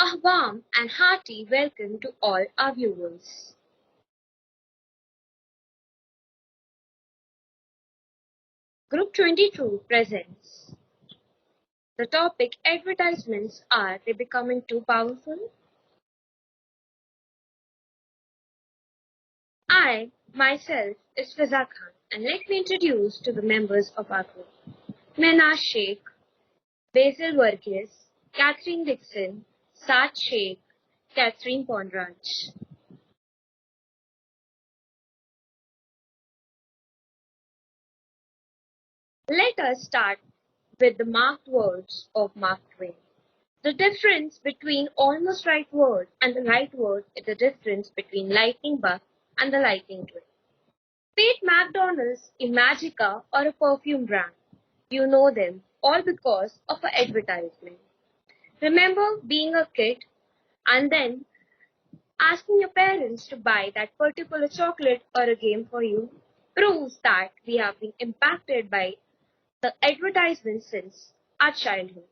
A warm and hearty welcome to all our viewers. Group 22 presents. The topic advertisements, are they becoming too powerful? I, myself, is Fiza Khan, and let me introduce to the members of our group. Mena Sheikh, Basil Verghese, Catherine Dixon, Saad Sheikh, Catherine Ponraj. Let us start with the marked words of Mark Twain. The difference between almost right word and the right word is the difference between lightning bug and the lightning twin. Be it McDonald's, Imagica, or a perfume brand, you know them all because of an advertisement. Remember being a kid and then asking your parents to buy that particular chocolate or a game for you? Proves that we have been impacted by the advertisement since our childhood.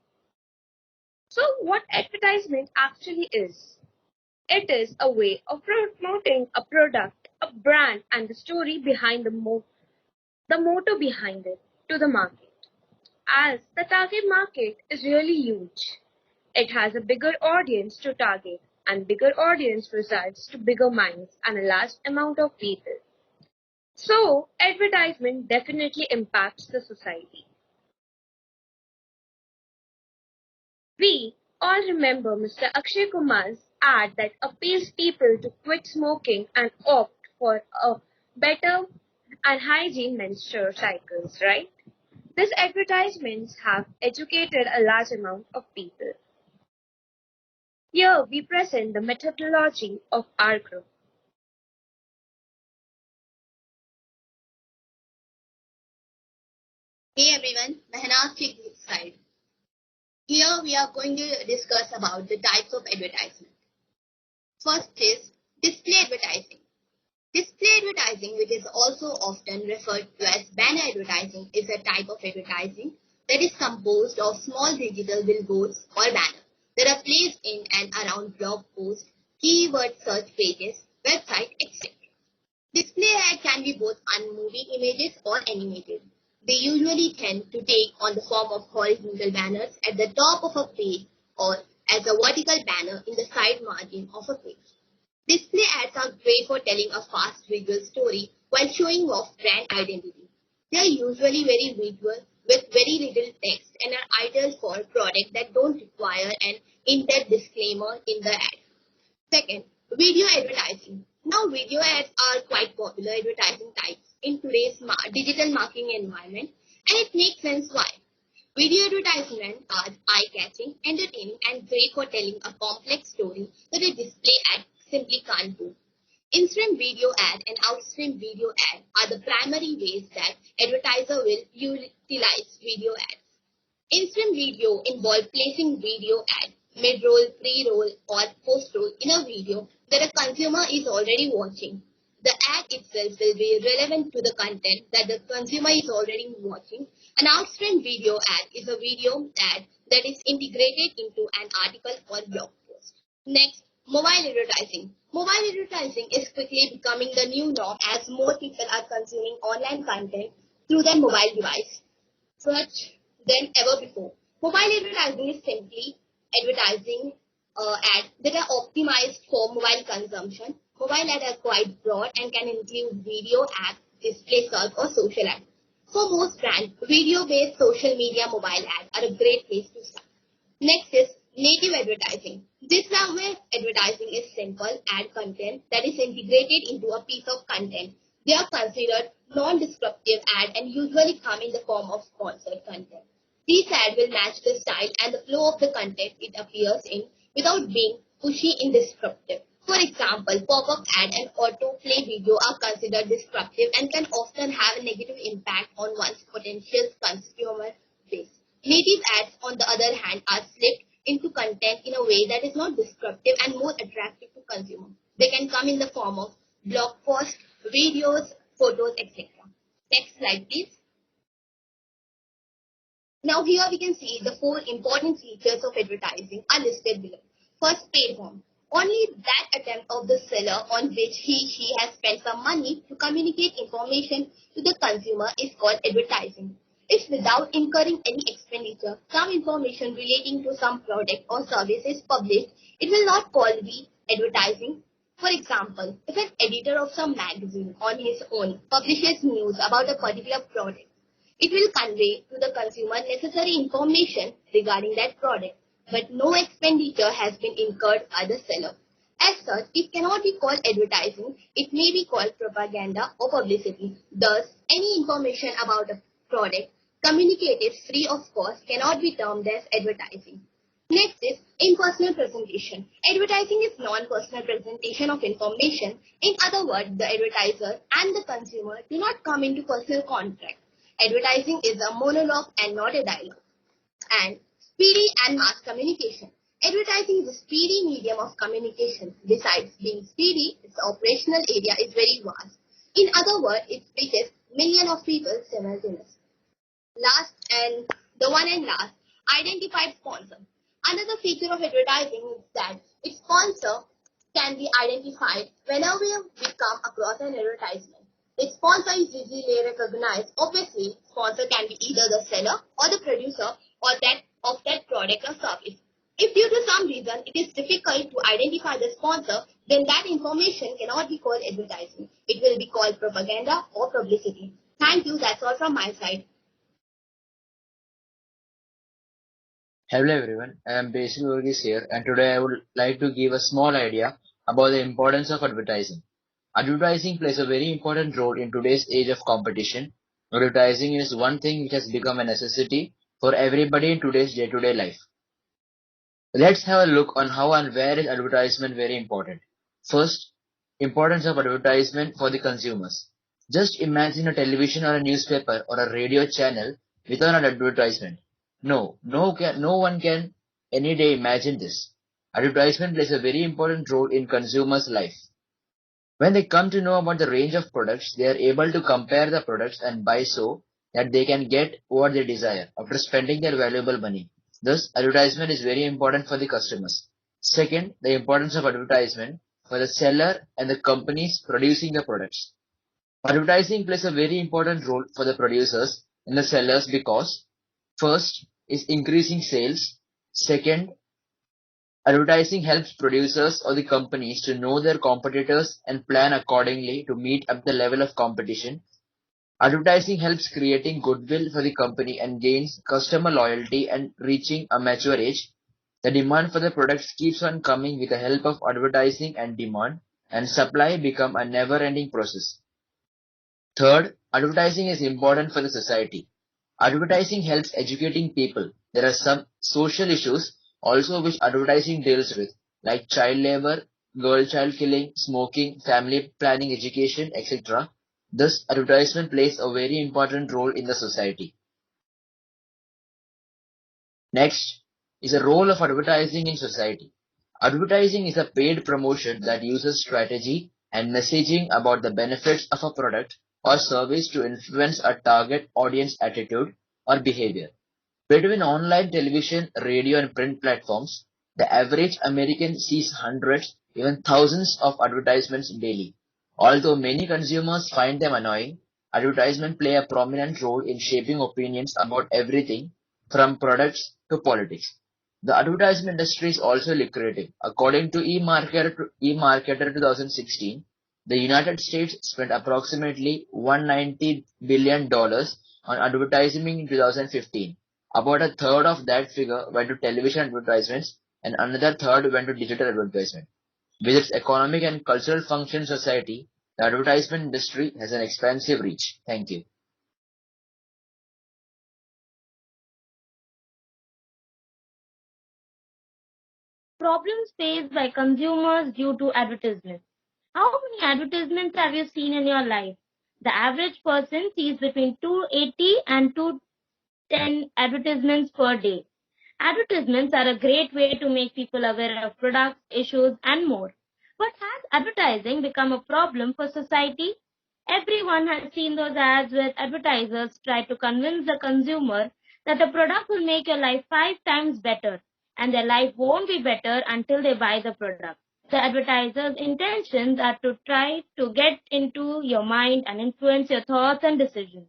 So what advertisement actually is? It is a way of promoting a product, a brand, and the story behind the motto behind it to the market. As the target market is really huge, it has a bigger audience to target, and bigger audience results to bigger minds and a large amount of people. So advertisement definitely impacts the society. We all remember Mr. Akshay Kumar's ad that appeals people to quit smoking and opt for a better and hygiene menstrual cycles, right? These advertisements have educated a large amount of people. Here we present the methodology of our group. Hey everyone, Mehnaz Sheikh this side. Here we are going to discuss about the types of advertisement. First is display advertising. Display advertising, which is also often referred to as banner advertising, is a type of advertising that is composed of small digital billboards or banners that are placed in and around blog posts, keyword search pages, websites, etc. Display ad can be both unmoving images or animated. They usually tend to take on the form of horizontal banners at the top of a page or as a vertical banner in the side margin of a page. Display ads are great for telling a fast visual story while showing off brand identity. They are usually very visual with very little text and are ideal for products that don't require an in-depth disclaimer in the ad. Second, video advertising. Now video ads are quite popular advertising types in today's digital marketing environment, and it makes sense why. Video advertisements are eye-catching, entertaining, and great for telling a complex story that a display ad simply can't do. In-stream video ad and out-stream video ad are the primary ways that advertiser will utilize video ads. In-stream video involves placing video ad, mid-roll, pre-roll, or post-roll in a video that a consumer is already watching. The ad itself will be relevant to the content that the consumer is already watching. An outstream video ad is a video ad that is integrated into an article or blog post. Next, mobile advertising. Mobile advertising is quickly becoming the new norm as more people are consuming online content through their mobile device. Such than ever before. Mobile advertising is simply advertising ads that are optimized for mobile consumption. Mobile ads are quite broad and can include video ads, display search, or social ads. For most brands, video-based social media mobile ads are a great place to start. Next is native advertising. This way advertising is simple ad content that is integrated into a piece of content. They are considered non-descriptive ad and usually come in the form of sponsored content. These ads will match the style and the flow of the content it appears in without being pushy and descriptive. For example, pop-up ad and autoplay video are considered descriptive and can often have a negative impact on one's potential consumer base. Native ads, on the other hand, are slipped into content in a way that is not descriptive and more attractive to consumers. They can come in the form of blog posts, videos, photos, etc. Next slide, please. Now here we can see the 4 important features of advertising are listed below. First, paid form. Only that attempt of the seller on which she has spent some money to communicate information to the consumer is called advertising. If without incurring any expenditure, some information relating to some product or service is published, it will not call be advertising. For example, if an editor of some magazine on his own publishes news about a particular product, it will convey to the consumer necessary information regarding that product, but no expenditure has been incurred by the seller. As such, it cannot be called advertising, it may be called propaganda or publicity. Thus, any information about a product communicated free of cost cannot be termed as advertising. Next is impersonal presentation. Advertising is non-personal presentation of information. In other words, the advertiser and the consumer do not come into personal contact. Advertising is a monologue and not a dialogue. And speedy and mass communication. Advertising is a speedy medium of communication. Besides being speedy, its operational area is very vast. In other words, it reaches millions of people simultaneously. Last and the one and last, identified sponsor. Another feature of advertising is that its sponsor can be identified whenever we come across an advertisement. Its sponsor is easily recognized. Obviously, sponsor can be either the seller or the producer or that of that product or service. If due to some reason it is difficult to identify the sponsor, then that information cannot be called advertising. It will be called propaganda or publicity. Thank you. That's all from my side. Hello everyone, I am Basil Varghese here, and today I would like to give a small idea about the importance of advertising. Advertising plays a very important role in today's age of competition. Advertising is one thing which has become a necessity for everybody in today's day-to-day life. Let's have a look on how and where is advertisement very important. First, importance of advertisement for the consumers. Just imagine a television or a newspaper or a radio channel without an advertisement. No one can any day imagine this. Advertisement plays a very important role in consumers' life. When they come to know about the range of products, they are able to compare the products and buy so that they can get what they desire after spending their valuable money. Thus, advertisement is very important for the customers. Second, the importance of advertisement for the seller and the companies producing the products. Advertising plays a very important role for the producers and the sellers because first is increasing sales. Second, advertising helps producers or the companies to know their competitors and plan accordingly to meet up the level of competition. Advertising helps creating goodwill for the company and gains customer loyalty and reaching a mature age. The demand for the products keeps on coming with the help of advertising and demand, and supply become a never-ending process. Third, advertising is important for the society. Advertising helps educating people. There are some social issues also which advertising deals with, like child labor, girl child killing, smoking, family planning, education, etc. Thus, advertisement plays a very important role in the society. Next is the role of advertising in society. Advertising is a paid promotion that uses strategy and messaging about the benefits of a product or service to influence a target audience attitude or behavior. Between online television, radio, and print platforms, the average American sees hundreds, even thousands of advertisements daily. Although many consumers find them annoying, advertisements play a prominent role in shaping opinions about everything from products to politics. The advertisement industry is also lucrative. According to eMarketer 2016, the United States spent approximately $190 billion on advertising in 2015. About a third of that figure went to television advertisements and another third went to digital advertisement. With its economic and cultural function in society, the advertisement industry has an expansive reach. Thank you. Problems faced by consumers due to advertisements. How many advertisements have you seen in your life? The average person sees between 280 and 210 advertisements per day. Advertisements are a great way to make people aware of products, issues, and more. But has advertising become a problem for society? Everyone has seen those ads where advertisers try to convince the consumer that the product will make your life 5 times better. and their life won't be better until they buy the product. The advertiser's intentions are to try to get into your mind and influence your thoughts and decisions.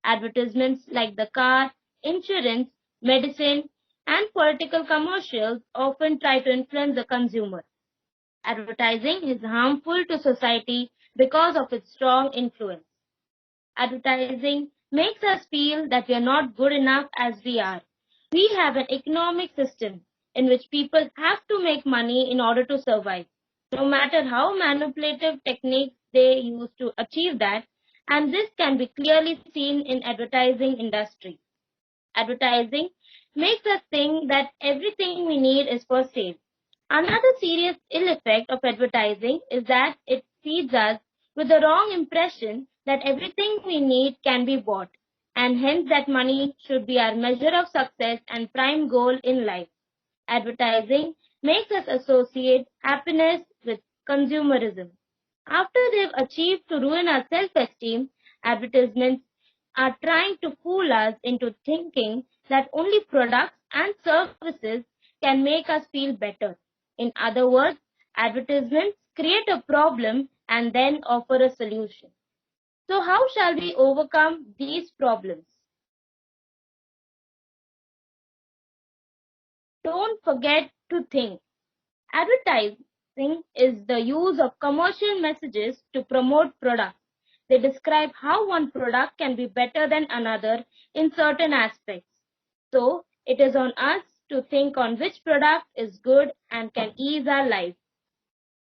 Advertisements like the car, insurance, medicine, and political commercials often try to influence the consumer. Advertising is harmful to society because of its strong influence. Advertising makes us feel that we are not good enough as we are. We have an economic system in which people have to make money in order to survive, no matter how manipulative techniques they use to achieve that, and this can be clearly seen in advertising industry. Advertising makes us think that everything we need is for sale. Another serious ill effect of advertising is that it feeds us with the wrong impression that everything we need can be bought, and hence that money should be our measure of success and prime goal in life. Advertising makes us associate happiness with consumerism. After they've achieved to ruin our self-esteem, advertisements are trying to fool us into thinking that only products and services can make us feel better. In other words, advertisements create a problem and then offer a solution. So how shall we overcome these problems? Don't forget to think. Advertising is the use of commercial messages to promote products. They describe how one product can be better than another in certain aspects. So, it is on us to think on which product is good and can ease our life.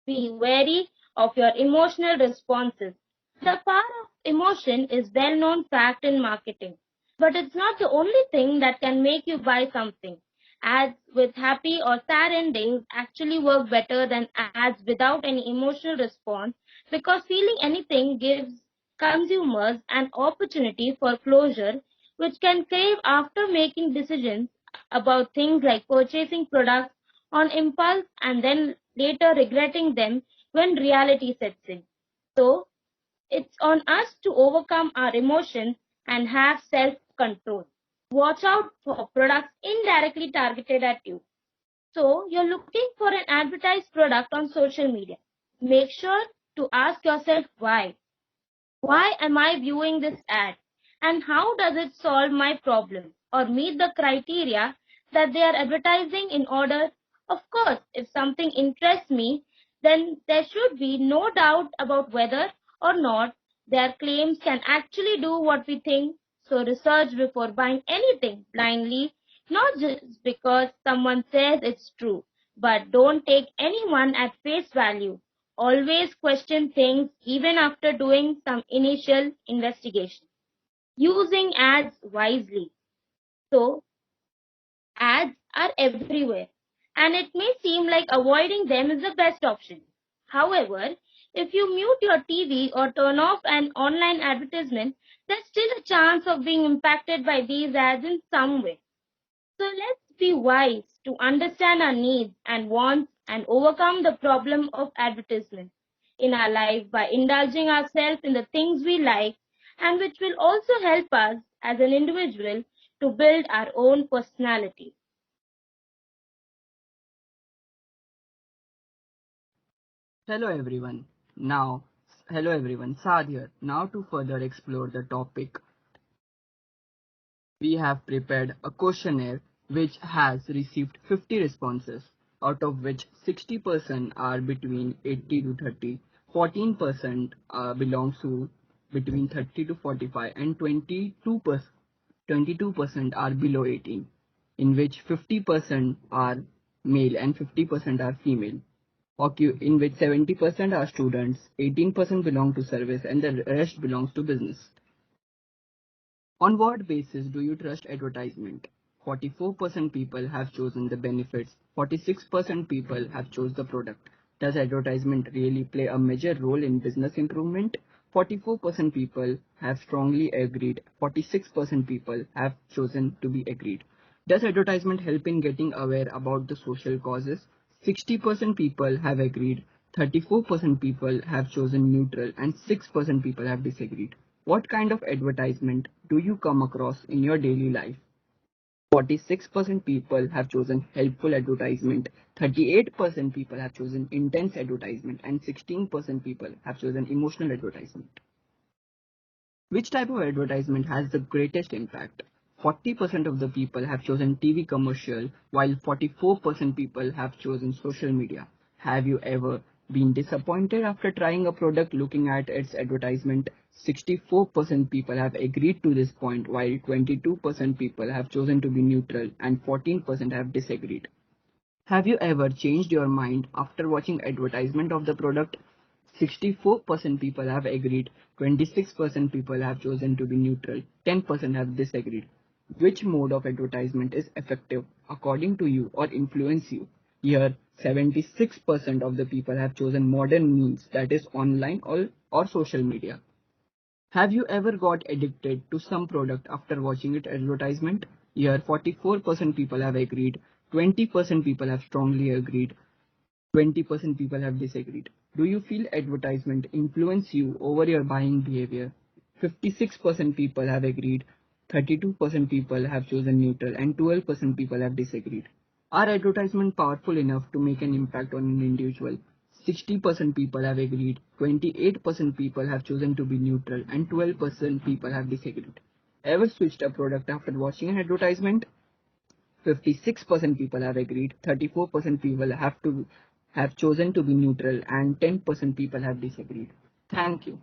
Be wary of your emotional responses. The power of emotion is well-known fact in marketing, but it's not the only thing that can make you buy something. Ads with happy or sad endings actually work better than ads without any emotional response because feeling anything gives consumers an opportunity for closure which can crave after making decisions about things like purchasing products on impulse and then later regretting them when reality sets in. So, it's on us to overcome our emotions and have self-control. Watch out for products indirectly targeted at you. So, you're looking for an advertised product on social media. Make sure to ask yourself why. Why am I viewing this ad? And how does it solve my problem or meet the criteria that they are advertising in order? Of course, if something interests me, then there should be no doubt about whether or not their claims can actually do what we think. So research before buying anything blindly, not just because someone says it's true, but don't take anyone at face value. Always question things even after doing some initial investigation. Using ads wisely. So, ads are everywhere, and it may seem like avoiding them is the best option. However, if you mute your TV or turn off an online advertisement, there's still a chance of being impacted by these ads in some way. So let's be wise to understand our needs and wants and overcome the problem of advertisement in our life by indulging ourselves in the things we like and which will also help us as an individual to build our own personality. Hello everyone. Now, Hello everyone, Saad here. Now to further explore the topic, we have prepared a questionnaire which has received 50 responses, out of which 60% are between 80 to 30, 14% belongs to between 30 to 45, and 22% are below 18, in which 50% are male and 50% are female. In which 70% are students, 18% belong to service, and the rest belongs to business. On what basis do you trust advertisement? 44% people have chosen the benefits, 46% people have chosen the product. Does advertisement really play a major role in business improvement? 44% people have strongly agreed, 46% people have chosen to be agreed. Does advertisement help in getting aware about the social causes? 60% people have agreed, 34% people have chosen neutral, and 6% people have disagreed. What kind of advertisement do you come across in your daily life? 46% people have chosen helpful advertisement, 38% people have chosen intense advertisement, and 16% people have chosen emotional advertisement. Which type of advertisement has the greatest impact? 40% of the people have chosen TV commercial, while 44% people have chosen social media. Have you ever been disappointed after trying a product looking at its advertisement? 64% people have agreed to this point, while 22% people have chosen to be neutral and 14% have disagreed. Have you ever changed your mind after watching advertisement of the product? 64% people have agreed, 26% people have chosen to be neutral, 10% have disagreed. Which mode of advertisement is effective according to you or influence you? Here, 76% of the people have chosen modern means, that is online or social media. Have you ever got addicted to some product after watching its advertisement? Here, 44% people have agreed, 20% people have strongly agreed, 20% people have disagreed. Do you feel advertisement influence you over your buying behavior? 56% people have agreed, 32% people have chosen neutral, and 12% people have disagreed. Are advertisements powerful enough to make an impact on an individual? 60% people have agreed, 28% people have chosen to be neutral, and 12% people have disagreed. Ever switched a product after watching an advertisement? 56% people have agreed, 34% people have chosen to be neutral, and 10% people have disagreed. Thank you.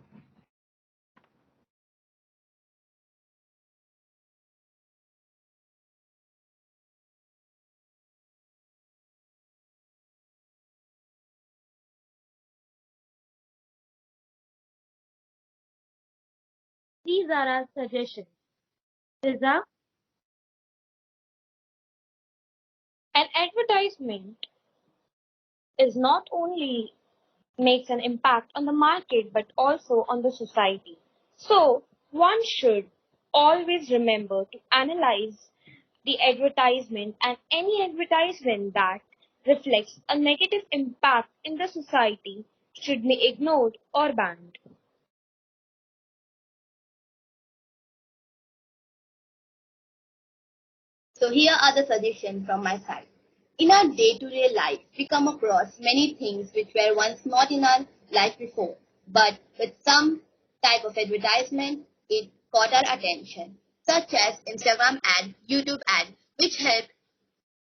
These are our suggestions. Riza, an advertisement is not only makes an impact on the market but also on the society. So, one should always remember to analyze the advertisement, and any advertisement that reflects a negative impact in the society should be ignored or banned. So here are the suggestions from my side. In our day-to-day life, we come across many things which were once not in our life before, but with some type of advertisement, it caught our attention, such as Instagram ad, YouTube ad, which help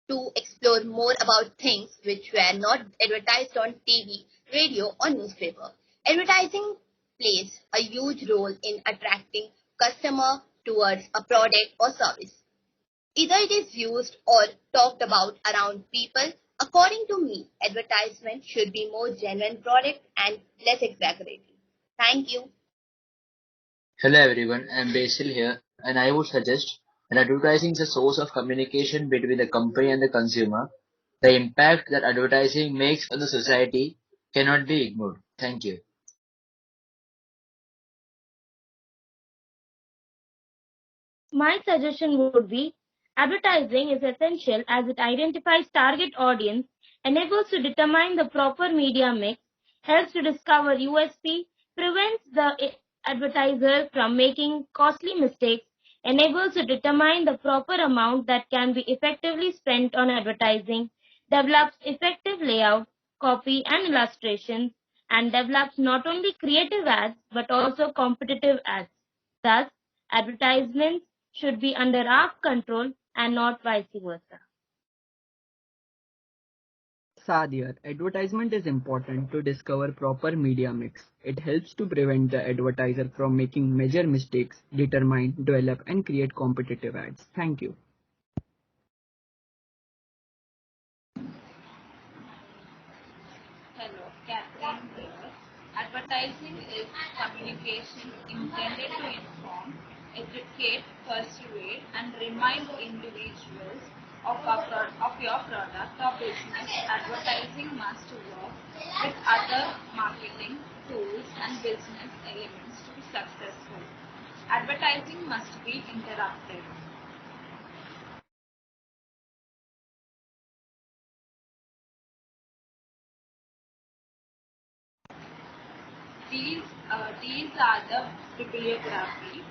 to explore more about things which were not advertised on TV, radio, or newspaper. Advertising plays a huge role in attracting customer towards a product or service. Either it is used or talked about around people. According to me, advertisement should be more genuine product and less exaggerated. Thank you. Hello everyone, I'm Basil here, and I would suggest that advertising is a source of communication between the company and the consumer. The impact that advertising makes on the society cannot be ignored. Thank you. My suggestion would be advertising is essential as it identifies target audience, enables to determine the proper media mix, helps to discover USP, prevents the advertiser from making costly mistakes, enables to determine the proper amount that can be effectively spent on advertising, develops effective layout, copy and illustrations, and develops not only creative ads but also competitive ads. Thus, advertisements should be under our control and not vice versa. Sadia, advertisement is important to discover proper media mix. It helps to prevent the advertiser from making major mistakes, determine, develop, and create competitive ads. Thank you. Hello, Catherine here. Advertising is communication intended to inform, educate, persuade, and remind individuals of your product or business. Advertising must work with other marketing tools and business elements to be successful. Advertising must be interrupted. These are the bibliography.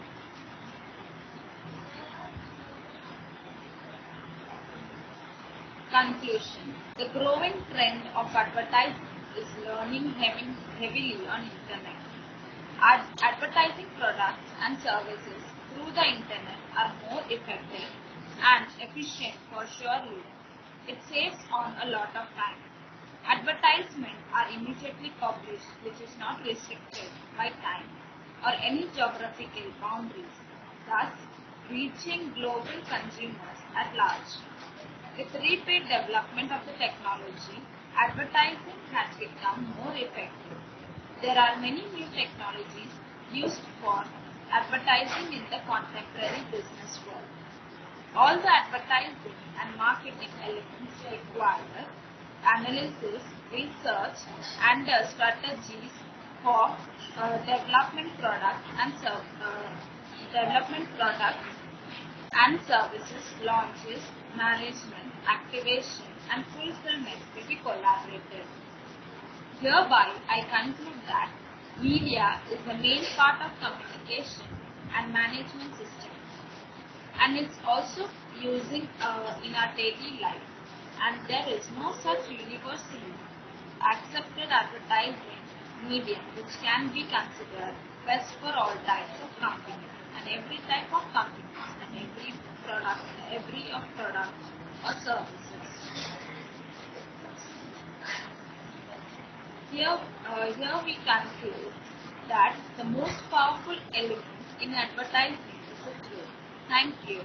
Conclusion. The growing trend of advertising is learning heavily on internet. Advertising products and services through the internet are more effective and efficient for surely. It saves on a lot of time. Advertisements are immediately published, which is not restricted by time or any geographical boundaries, thus reaching global consumers at large. With rapid development of the technology, advertising has become more effective. There are many new technologies used for advertising in the contemporary business world. All the advertising and marketing elements require analysis, research, and strategies for development products and services, launches, management, activation, and fulfillment to be collaborated. Hereby, I conclude that media is the main part of communication and management system, and it's also using in our daily life, and there is no such universally accepted advertising medium which can be considered best for all types of companies and every type of companies and every of products or services. Here we conclude that the most powerful element in advertising is the truth. Thank you.